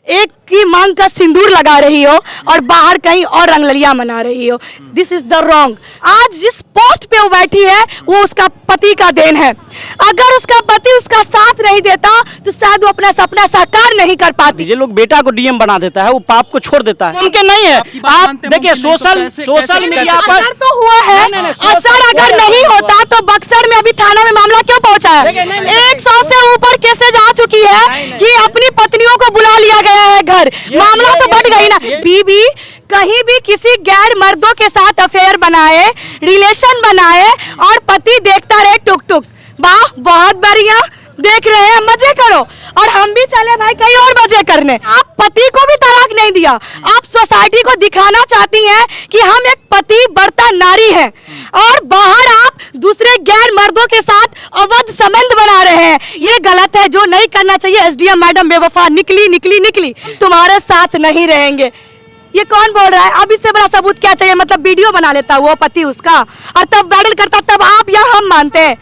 एक की मांग का सिंदूर लगा रही हो और बाहर कहीं और रंगलिया मना रही हो। This is the wrong. आज जिस पोस्ट पे वो बैठी है वो उसका पति का देन है। अगर उसका पति उसका साथ नहीं देता तो शायद वो अपना सपना साकार नहीं कर पाती। ये लोग बेटा को डीएम बना देता है, वो पाप को छोड़ देता है। मुमकिन नहीं है। आप देखिए सोशल मीडिया पर तो हुआ है। असर अगर नहीं होता तो बक्सर में अभी थाना में मामला क्यों पहुंचा है? 100 से ऊपर केसेज आ चुकी है कि अपनी पत्नियों को बुला लिया गया है घर। मामला तो बढ़ गई ना। बीबी कहीं भी किसी गैर मर्दों के साथ अफेयर बनाए, रिलेशन बनाए और पति देखता रहे टुक टुक, वाह बहुत बढ़िया, देख रहे हैं, मजे करो। और हम भी चले भाई कहीं और मजे करने। आप पति को भी तलाक नहीं दिया, आप सोसाइटी को दिखाना चाहती हैं कि हम एक पति बर्ता नारी हैं और बाहर आप दूसरे गैर मर्दों के साथ अवैध संबंध बना रहे हैं। ये गलत है, जो नहीं करना चाहिए। एसडीएम मैडम बेवफा निकली निकली निकली, तुम्हारे साथ नहीं रहेंगे। ये कौन बोल रहा है? अब इससे बड़ा सबूत क्या चाहिए? मतलब वीडियो बना लेता वो पति उसका और तब वायरल करता, तब आप या हम मानते हैं।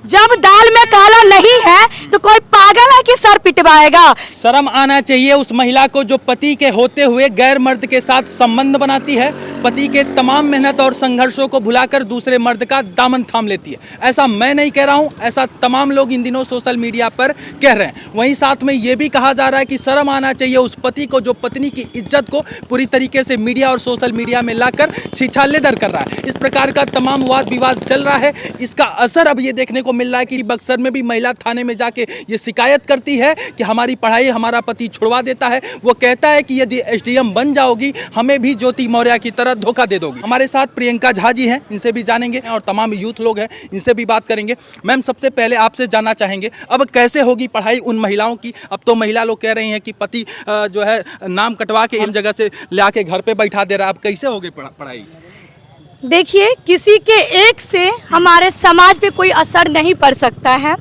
जब दाल में काला नहीं है तो कोई पागल है कि सर पिटवाएगा। शर्म आना चाहिए उस महिला को जो पति के होते हुए गैर मर्द के साथ संबंध बनाती है, पति के तमाम मेहनत और संघर्षों को भुलाकर दूसरे मर्द का दामन थाम लेती है। ऐसा मैं नहीं कह रहा हूं, ऐसा तमाम लोग इन दिनों सोशल मीडिया पर कह रहे हैं। वहीं साथ में ये भी कहा जा रहा है कि शर्म आना चाहिए उस पति को जो पत्नी की इज्जत को पूरी तरीके से मीडिया और सोशल मीडिया में लाकर छीछालेदर कर रहा है। इस प्रकार का तमाम वाद विवाद चल रहा है। इसका असर अब ये देखने को मिल रहा है कि बक्सर में भी महिला थाने में जाके ये शिकायत करती है कि हमारी पढ़ाई हमारा पति छुड़वा देता है। वो कहता है कि यदि एसडीएम बन जाओगी हमें भी ज्योति मौर्य की तरह धोखा दे दोगी। हमारे साथ प्रियंका झा जी हैं, इनसे भी जानेंगे और तमाम यूथ लोग हैं, इनसे भी बात करेंगे। मैम, सबसे पहले आपसे जानना चाहेंगे अब कैसे होगी पढ़ाई उन महिलाओं की? अब तो महिला लोग कह रही हैं कि पति जो है नाम कटवा के इन जगह से ला के घर पे बैठा दे रहा है। अब कैसे होगी पढ़ाई? देखिए, किसी के एक से हमारे समाज पे कोई असर नहीं पड़ सकता है।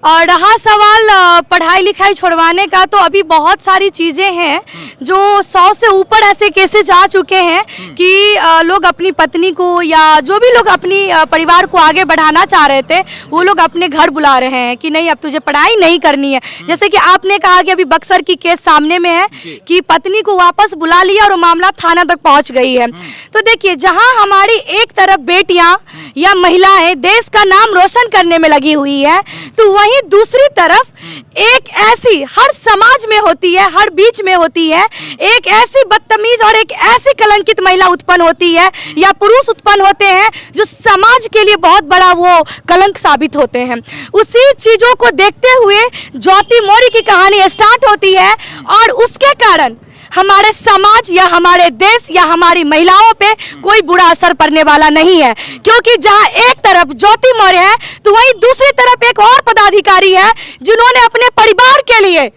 और रहा सवाल पढ़ाई लिखाई छुड़वाने का, तो अभी बहुत सारी चीज़ें हैं जो 100 से ऊपर ऐसे केसेज आ चुके हैं कि लोग अपनी पत्नी को या जो भी लोग अपनी परिवार को आगे बढ़ाना चाह रहे थे वो लोग अपने घर बुला रहे हैं कि नहीं अब तुझे पढ़ाई नहीं करनी है। जैसे कि आपने कहा कि अभी बक्सर की केस सामने में है कि पत्नी को वापस बुला लिया और वो मामला थाना तक पहुंच गई है। तो देखिए, जहां हमारी एक तरफ बेटियां या महिलाएं देश का नाम रोशन करने में लगी हुई है, तो वहीं दूसरी तरफ एक ऐसी हर समाज में होती है, हर बीच में होती है, एक ऐसी बदतमीज और एक ऐसी कलंकित महिला उत्पन्न होती है या पुरुष उत्पन्न होते हैं जो समाज के लिए बहुत बड़ा वो कलंक साबित होते हैं। उसी चीजों को देखते हुए ज्योति मौर्य की कहानी स्टार्ट होती है और उसके कारण हमारे समाज या हमारे देश या हमारी महिलाओं पे कोई बुरा असर पड़ने वाला नहीं है। क्योंकि जहां एक तरफ ज्योति मौर्य है तो वहीं दूसरी तरफ एक और पदाधिकारी है जिन्होंने अपने परिवार के लिए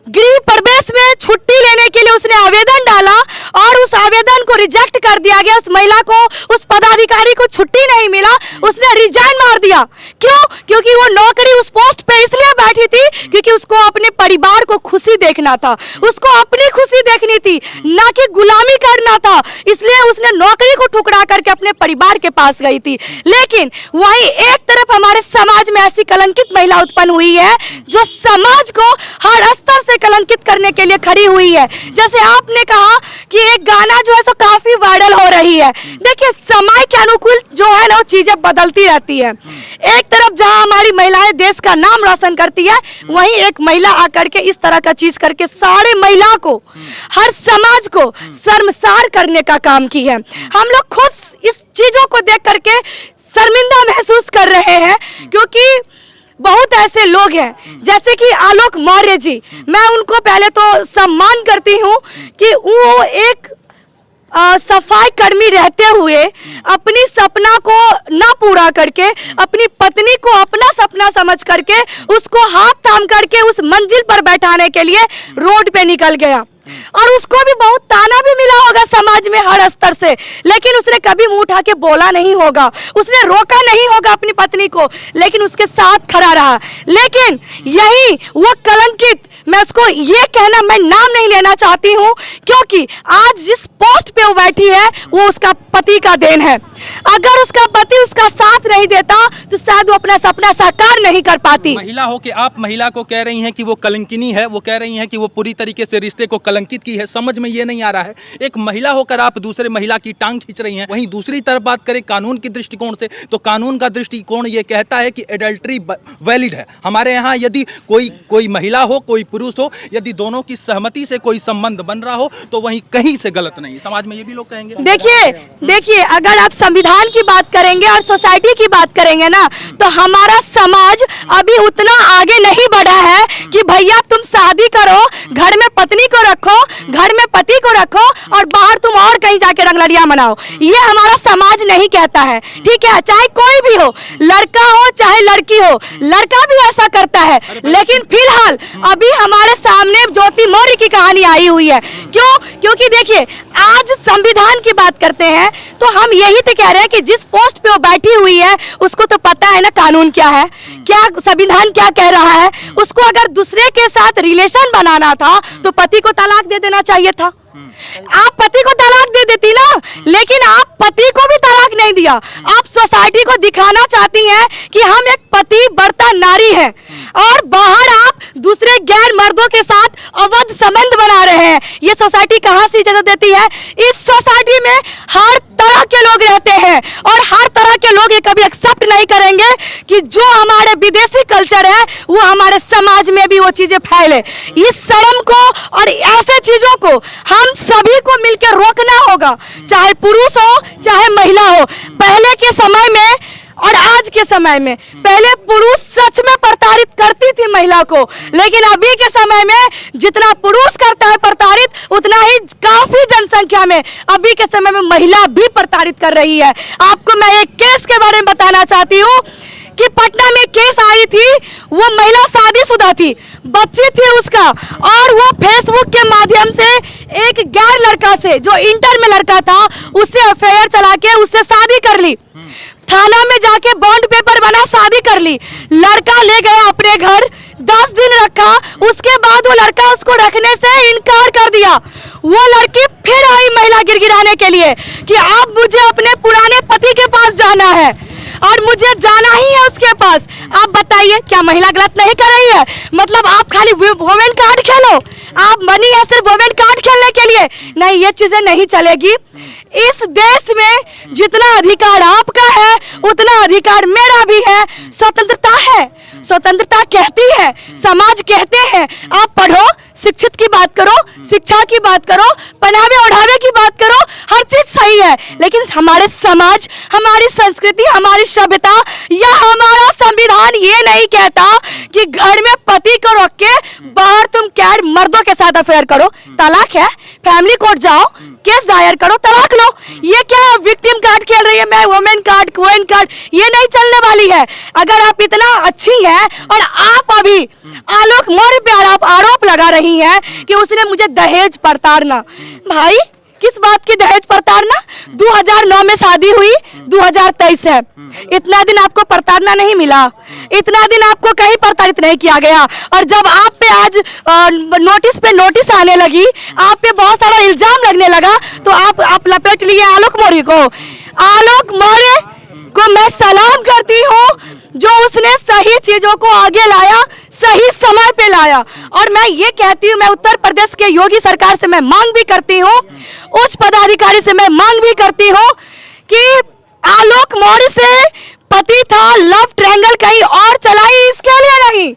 गृह प्रवेश में छुट्टी लेने के लिए उसने आवेदन डाला और उस आवेदन को रिजेक्ट कर दिया गया। उस महिला को, उस पदाधिकारी को छुट्टी नहीं मिला, उसने रिजाइन मार दिया। क्यों? क्योंकि वो नौकरी उस पोस्ट पे इसलिए बैठी थी क्योंकि उसको अपने परिवार को खुशी देखना था, उसको अपनी खुशी देखनी थी, ना कि गुलामी करना था। इसलिए उसने नौकरी को ठुकरा करके अपने परिवार के पास गई थी। लेकिन वहीं एक तरफ हमारे समाज में ऐसी कलंकित महिला उत्पन्न हुई है जो समाज को हर स्तर से कलंकित करने के लिए खड़ी हुई है। जैसे आपने कहा कि एक गाना जो है सो काफी वायरल हो रही है। देखिए, समय के अनुकूल जो है ना वो चीजें बदलती रहती है। एक तरफ जहां हमारी महिलाएं देश का नाम रोशन करती है, वहीं एक महिला आकर के इस तरह का चीज करके सारे महिला को, हर समाज को शर्मसार करने का काम की है। हम लोग खुद इस चीजों को देख करके शर्मिंदा महसूस कर रहे हैं क्योंकि बहुत ऐसे लोग हैं जैसे कि आलोक मौर्य जी। मैं उनको पहले तो सम्मान करती हूँ कि वो एक सफाई कर्मी रहते हुए अपनी सपना को ना पूरा करके अपनी पत्नी को अपना सपना समझ करके उसको हाथ थाम करके उस मंजिल पर बैठाने के लिए रोड पे निकल गया। और उसको भी बहुत ताना भी मिला होगा समाज में हर स्तर से, लेकिन उसने कभी मुंह उठा के बोला नहीं होगा, उसने रोका नहीं होगा अपनी पत्नी को, लेकिन उसके साथ खड़ा रहा। लेकिन यही वो कलंकित, मैं उसको ये कहना, मैं नाम नहीं लेना चाहती हूँ, क्योंकि आज जिस पोस्ट पे वो बैठी है वो उसका पति का देन है। अगर उसका पति उसका साथ नहीं देता तो शायद वो अपना सपना साकार नहीं कर पाती। महिला हो कि आप महिला को कह रही हैं कि वो कलंकिनी है, वो कह रही हैं कि वो पूरी तरीके से रिश्ते को कलंकित की है, समझ में ये नहीं आ रहा है। एक महिला होकर आप दूसरे महिला की टांग खींच रही हैं। वहीं दूसरी तरफ बात करें कानून के दृष्टिकोण से, तो कानून का दृष्टिकोण ये कहता है कि एडल्ट्री वैलिड है। हमारे यहाँ यदि कोई महिला हो, कोई पुरुष हो, यदि दोनों की सहमति से कोई संबंध बन रहा हो तो वहीं कहीं से गलत नहीं। समाज में ये भी लोग कहेंगे। देखिए अगर आप संविधान की बात करेंगे और सोसाइटी की बात करेंगे ना, तो हमारा समाज अभी उतना आगे नहीं बढ़ा है कि भैया तुम शादी करो, घर में पत्नी को रखो, घर में पति को रखो और बाहर तुम और कहीं जाके रंगललिया मनाओ। ये हमारा समाज नहीं कहता है, ठीक है। चाहे कोई भी हो, लड़का हो चाहे लड़की हो, लड़का भी ऐसा करता है। लेकिन फिलहाल अभी हमारे सामने ज्योति मौर्य की कहानी आई हुई है। क्यों? क्योंकि देखिए आज संविधान की बात करते हैं तो हम यही तो कह रहे हैं कि जिस पोस्ट पे वो बैठी हुई है उसको तो पता है ना कानून क्या है, क्या संविधान क्या कह रहा है। उसको अगर दूसरे के साथ रिलेशन बनाना था तो पति को तलाक दे देना चाहिए था। आप पति को तलाक दे देती ना, लेकिन आप पति को भी तलाक नहीं दिया। आप सोसाइटी को दिखाना चाहती हैं कि हम एक पति बढ़ता नारी है और बाहर आप दूसरे गैर मर्दों के साथ अवैध संबंध बना रहे हैं। ये सोसाइटी कहां से इजाजत देती है? इस सोसाइटी में हर तरह के लोग रहते हैं और हर तरह के लोग ये कभी एक्सेप्ट नहीं करेंगे कि जो हमारे विदेशी कल्चर है वो हमारे समाज में भी वो चीजें फैले। इस शर्म को और ऐसे चीजों को हम सभी को मिलकर रोकना होगा, चाहे पुरुष हो चाहे महिला हो। पहले के समय में और आज के समय में, पहले पुरुष सच में प्रताड़ित करती थी महिला को, लेकिन अभी के समय में जितना पुरुष करता है प्रताड़ित, उतना ही काफी जनसंख्या में अभी के समय में महिला भी प्रताड़ित कर रही है। आपको मैं एक केस के बारे में बताना चाहती हूँ कि पटना में केस आई थी। वो महिला शादीशुदा थी, बच्ची थी उसका, और वो फेसबुक के माध्यम से एक गैर लड़का से, जो इंटर में लड़का था, उससे अफेयर चला के उससे शादी कर ली। थाना में जाके बॉन्ड पेपर बना, शादी कर ली। लड़का ले गया अपने घर, 10 दिन रखा, उसके बाद वो लड़का उसको रखने से इनकार कर दिया। वो लड़की फिर आई महिला गिड़गिड़ाने के लिए कि अब मुझे अपने पुराने पति के पास जाना है और मुझे जाना ही है उसके पास। आप बताइए क्या महिला गलत नहीं कर रही है? मतलब आप खाली वुमेन कार्ड खेलो, आप बनी है सिर्फ वुमेन कार्ड खेलने के लिए? नहीं, ये चीजें नहीं चलेगी। इस देश में जितना अधिकार आपका है उतना अधिकार मेरा भी है। स्वतंत्रता है, स्वतंत्रता कहती है, समाज कहते हैं आप पढ़ो, शिक्षित की बात करो, शिक्षा की बात करो, पहनावे ओढ़ावे की बात करो, हर चीज सही है। लेकिन हमारे समाज, हमारी संस्कृति, हमारी सभ्यता या हमारा संविधान ये नहीं कहता कि घर में पति को रख के बाहर तुम क्या मर्दों के साथ अफेयर करो। तलाक है, फैमिली कोर्ट जाओ, केस दायर करो, तलाक लो। ये क्या विक्टिम कार्ड खेल रही है? मैं वुमेन कार्ड, क्वीन कार्ड, ये नहीं चलने वाली है। अगर आप इतना अच्छी हैं और आप अभी आलोक मौर्य पे आप आरोप लगा रही हैं कि उसने मुझे दहेज प्रताड़ना, भाई किस बात की दहेज प्रताड़ना? 2009 में शादी हुई, 2023 है। इतना दिन आपको प्रताड़ना नहीं मिला, इतना दिन आपको कहीं प्रताड़ित नहीं किया गया। और जब आप पे आज नोटिस पे नोटिस आने लगी, आप पे बहुत सारा इल्जाम लगने लगा, तो आप लपेट लिए आलोक मौर्य को। आलोक मौर्य को मैं सलाम करती हूँ जो उसने सही चीजों को आगे लाया, सही समय पे लाया। और मैं ये कहती हूँ, मैं उत्तर प्रदेश के योगी सरकार से मैं मांग भी करती हूँ, उच्च पदाधिकारी से मैं मांग भी करती हूँ कि आलोक मौर्य से पति था, लव ट्रायंगल कहीं और चलाई इसके लिए नहीं,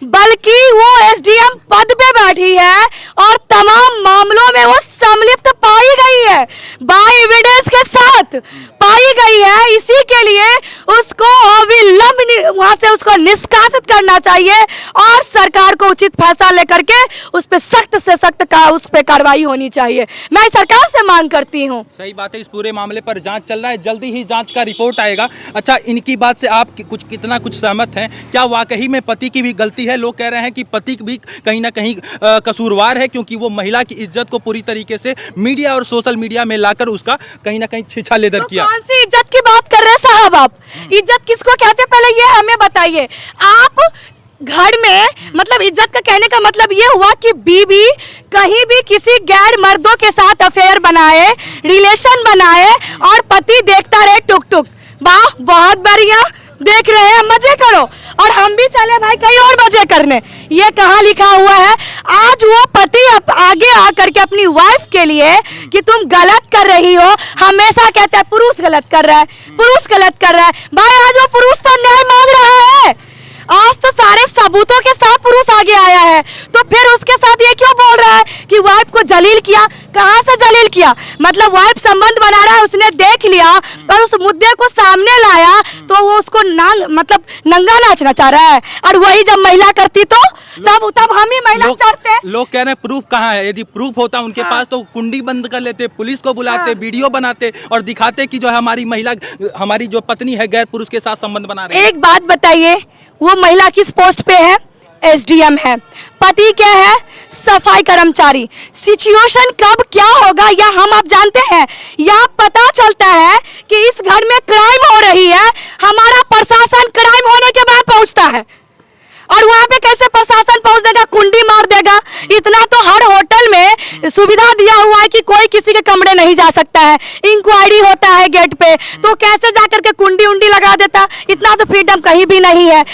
बल्कि वो एसडीएम पद पे बैठी है और तमाम मामलों में वो सम्मिलित पाई गई है, बाय एविडेंस के साथ पाई गई है। इसी के लिए उसको अविलंब वहां से उसको निष्कासित करना चाहिए और सरकार को उचित फैसला लेकर के उस पर सख्त से सख्त उस पर कार्रवाई होनी चाहिए। मैं सरकार से मांग करती हूँ। सही बात है, इस पूरे मामले पर जांच चल रहा है, जल्दी ही जांच का रिपोर्ट आएगा। अच्छा, इनकी बात से आप कितना कुछ सहमत हैं? क्या वाकई में पति की भी गलती है? लोग कह रहे हैं कि पति भी कहीं ना कहीं कसूरवार है, क्योंकि वो महिला की इज्जत को पूरी तरीके से मीडिया और सोशल मीडिया में लाकर उसका कहीं ना कहीं छीछा लेदर किया। कौन सी इज्जत की बात कर रहे हैं साहब? आप इज्जत किसको कहते हैं पहले ये हमें बताइए। आप घर में मतलब इज्जत का कहने का मतलब ये हुआ कि बीवी कहीं भी किसी गैर मर्दों के साथ अफेयर बनाए, रिलेशन बनाए और पति देखता रहे टुक टुक। वाह, बहुत बढ़िया, देख रहे हैं, मजे करो और हम भी चले भाई कहीं और मजे करने। ये कहाँ लिखा हुआ है? आज वो पति आगे आकर के अपनी वाइफ के लिए कि तुम गलत कर रही हो, हमेशा कहता है पुरुष गलत कर रहा है, पुरुष गलत कर रहा है। भाई आज वो पुरुष तो न्याय मांग रहा है, आज तो सारे सबूतों के साथ पुरुष आगे आया है, तो फिर उसके साथ ये क्यों बोल रहा है कि वाइफ को जलील किया? कहाँ से जलील किया? मतलब वाइफ संबंध बना रहा है, उसने देख लिया और उस मुद्दे को सामने लाया तो वो उसको मतलब नंगा नाचना चाह रहा है। और वही जब महिला करती तो तब हम ही महिला चाहते। लोग कह रहे हैं प्रूफ कहाँ है? यदि प्रूफ होता उनके पास तो कुंडी बंद कर लेते, पुलिस को बुलाते, वीडियो बनाते और दिखाते कि जो है हमारी महिला, हमारी जो पत्नी है गैर पुरुष के साथ संबंध बना रही है। एक बात बताइए, वो महिला किस पोस्ट पे है? एसडीएम है। पति क्या है? सफाई कर्मचारी। सिचुएशन कब क्या होगा या हम आप जानते हैं? यहाँ पता चलता है कि इस घर में क्राइम हो रही है, हमारा प्रशासन क्राइम होने के बाद पहुंचता है और वहां पे कैसे प्रशासन पहुंच देगा? कुंडी मार देगा। इतना तो हर होटल में सुविधा दिया हुआ है कि कोई किसी के कमरे नहीं जा सकता है, इंक्वायरी होता है गेट पे, तो कैसे जाकर के कुंडी उंडी लगा देता? इतना तो फ्रीडम कहीं भी नहीं है।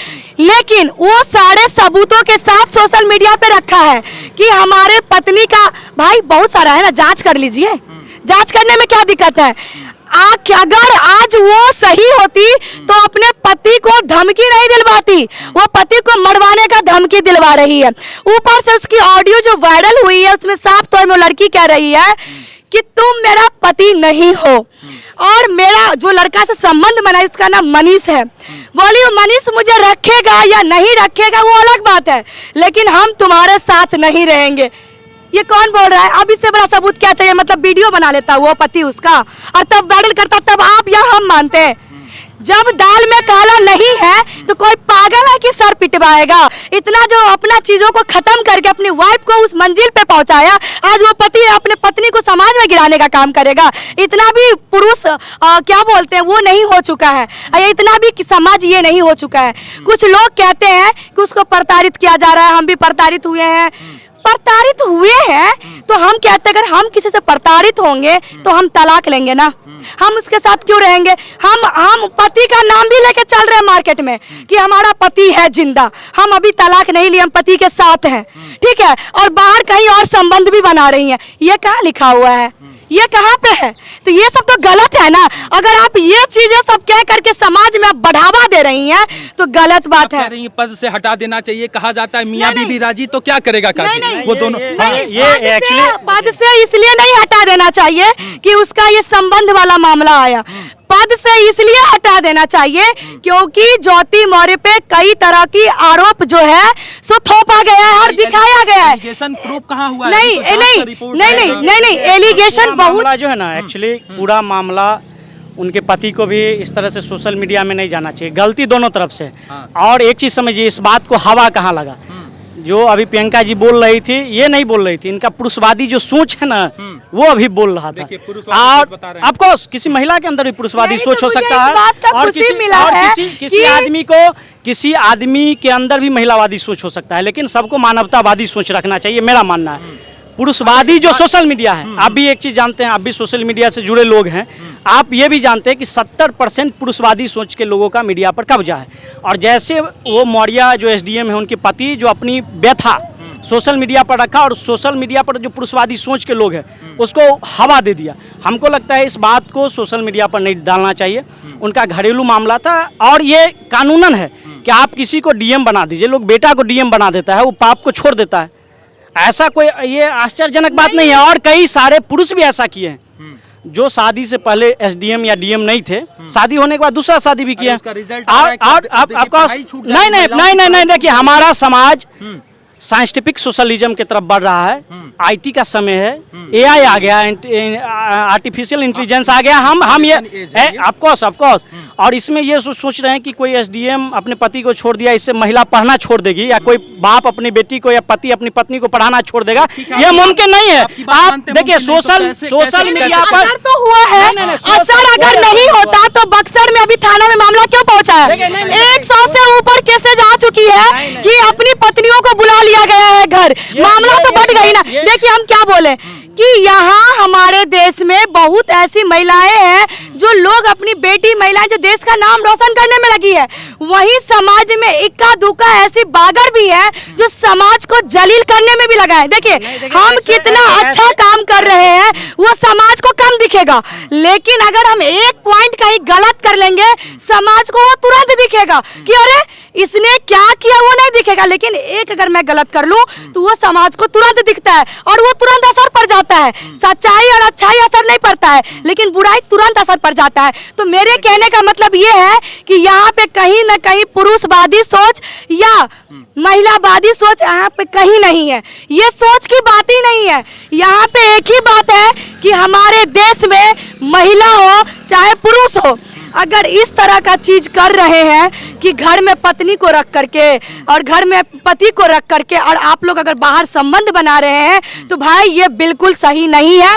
लेकिन वो सारे सबूतों के साथ सोशल मीडिया पे रखा है कि हमारे पत्नी का, भाई बहुत सारा है ना, जांच कर लीजिए, जांच करने में क्या दिक्कत है? अगर आज वो सही होती तो अपने पति को धमकी नहीं दिलवाती, वो पति को मरवाने का धमकी दिलवा रही है। ऊपर से उसकी ऑडियो जो वायरल हुई है उसमें साफ तौर में वो लड़की कह रही है कि तुम मेरा पति नहीं हो और मेरा जो लड़का से संबंध बना है उसका नाम मनीष है। बोली वो मनीष मुझे रखेगा या नहीं रखेगा वो अलग बात है, लेकिन हम तुम्हारे साथ नहीं रहेंगे। ये कौन बोल रहा है? अब इससे बड़ा सबूत क्या चाहिए? मतलब वीडियो बना लेता वो पति उसका और तब वायरल करता, तब आप या हम मानते हैं। जब दाल में काला नहीं है तो कोई पागल है कि सर पिटवाएगा? इतना जो अपना चीजों को खत्म करके अपनी वाइफ को उस मंजिल पे पहुंचाया, आज वो पति अपने पत्नी को समाज में गिराने का काम करेगा? इतना भी पुरुष क्या बोलते हैं वो नहीं हो चुका है, इतना भी समाज ये नहीं हो चुका है। कुछ लोग कहते हैं कि उसको प्रताड़ित किया जा रहा है, हम भी प्रताड़ित हुए हैं। प्रताड़ित हुए हैं तो हम कहते हैं अगर हम किसी से प्रताड़ित होंगे तो हम तलाक लेंगे ना, हम उसके साथ क्यों रहेंगे? हम पति का नाम भी लेके चल रहे हैं मार्केट में कि हमारा पति है जिंदा, हम अभी तलाक नहीं लिए, हम पति के साथ हैं, ठीक है, और बाहर कहीं और संबंध भी बना रही हैं। ये कहाँ लिखा हुआ है? ये कहाँ पे है? तो ये सब तो गलत है ना। अगर आप ये चीजें सब कह करके समाज में आप बढ़ावा दे रही हैं तो गलत बात है। पद से हटा देना चाहिए कहा जाता है, मियाँ बीवी राजी तो क्या करेगा काजी? वो दोनों ये एक्चुअली पद से इसलिए नहीं हटा देना चाहिए कि उसका ये संबंध वाला मामला आया। पद से इसलिए हटा देना चाहिए क्योंकि ज्योति मौर्य पे कई तरह की आरोप जो है सो थोपा गया है और दिखाया गया है। एलिगेशन प्रूफ कहाँ हुआ? नहीं, एलिगेशन बहुत जो है ना, एक्चुअली पूरा मामला उनके पति को भी इस तरह से सोशल मीडिया में नहीं जाना चाहिए, गलती दोनों तरफ से। और एक चीज समझिए, इस बात को हवा कहाँ लगा? जो अभी प्रियंका जी बोल रही थी, ये नहीं बोल रही थी, इनका पुरुषवादी जो सोच है ना वो अभी बोल रहा था। और ऑफ कोर्स किसी महिला के अंदर भी पुरुषवादी सोच हो सकता है और किसी आदमी के अंदर भी महिलावादी सोच हो सकता है, लेकिन सबको मानवतावादी सोच रखना चाहिए, मेरा मानना है। पुरुषवादी जो सोशल मीडिया है, आप भी एक चीज जानते हैं, आप भी सोशल मीडिया से जुड़े लोग हैं, आप ये भी जानते हैं कि 70% पुरुषवादी सोच के लोगों का मीडिया पर कब्जा है। और जैसे वो मौर्य जो एसडीएम है, उनके पति जो अपनी व्यथा सोशल मीडिया पर रखा और सोशल मीडिया पर जो पुरुषवादी सोच के लोग हैं उसको हवा दे दिया। हमको लगता है इस बात को सोशल मीडिया पर नहीं डालना चाहिए। उनका घरेलू मामला था और ये कानूनन है कि आप किसी को डीएम बना दीजिए। लोग बेटा को डीएम बना देता है, वो पाप को छोड़ देता है, ऐसा कोई ये आश्चर्यजनक बात नहीं है। और कई सारे पुरुष भी ऐसा किए हैं जो शादी से पहले एसडीएम या डीएम नहीं थे, शादी होने के बाद दूसरा शादी भी किया। नहीं, देखिए हमारा समाज साइंटिफिक सोशलिज्म की तरफ बढ़ रहा है, आईटी का समय है, एआई आ गया, आर्टिफिशियल इंटेलिजेंस आ गया, हम ये ऑफ कोर्स और इसमें ये सोच रहे हैं कि कोई एसडीएम अपने पति को छोड़ दिया, इससे महिला पढ़ना छोड़ देगी, या कोई बाप अपनी बेटी को या पति अपनी पत्नी को पढ़ाना छोड़ देगा, ये मुमकिन नहीं है। आप देखिए सोशल मीडिया पर असर तो हुआ है, असर अगर नहीं होता तो बक्सर में अभी थाना में मामला क्यों पहुंचा है? 100 से ऊपर केसेज आ चुकी है कि अपनी पत्नियों को बुला लिया गया है घर, मामला तो बढ़ गई ना। देखिए हम क्या बोले कि यहाँ हमारे देश में बहुत ऐसी महिलाएं हैं जो लोग अपनी बेटी महिलाएं जो देश का नाम रोशन करने में लगी है, वहीं समाज में इक्का दुक्का ऐसी बागर भी है जो समाज को जलील करने में भी लगा है। देखिए हम कितना अच्छा काम कर रहे हैं वो समाज को कम दिखेगा, लेकिन अगर हम एक पॉइंट कहीं गलत कर लेंगे समाज को वो तुरंत दिखेगा कि अरे इसने क्या किया, वो नहीं दिखेगा। लेकिन एक अगर मैं गलत कर लूं तो वो समाज को तुरंत दिखता है और वो तुरंत असर पड़ जाता है। सच्चाई और अच्छाई असर नहीं पड़ता है, लेकिन बुराई तुरंत असर पड़ जाता है। तो मेरे कहने का मतलब ये है कि यहाँ पे कहीं ना कहीं पुरुषवादी सोच या महिलावादी सोच यहाँ पे कहीं नहीं है, ये सोच की बात ही नहीं है। यहाँ पे एक ही बात है कि हमारे देश में महिला हो चाहे पुरुष हो, अगर इस तरह का चीज कर रहे हैं कि घर में पत्नी को रख करके और घर में पति को रख करके और आप लोग अगर बाहर संबंध बना रहे हैं तो भाई ये बिल्कुल सही नहीं है।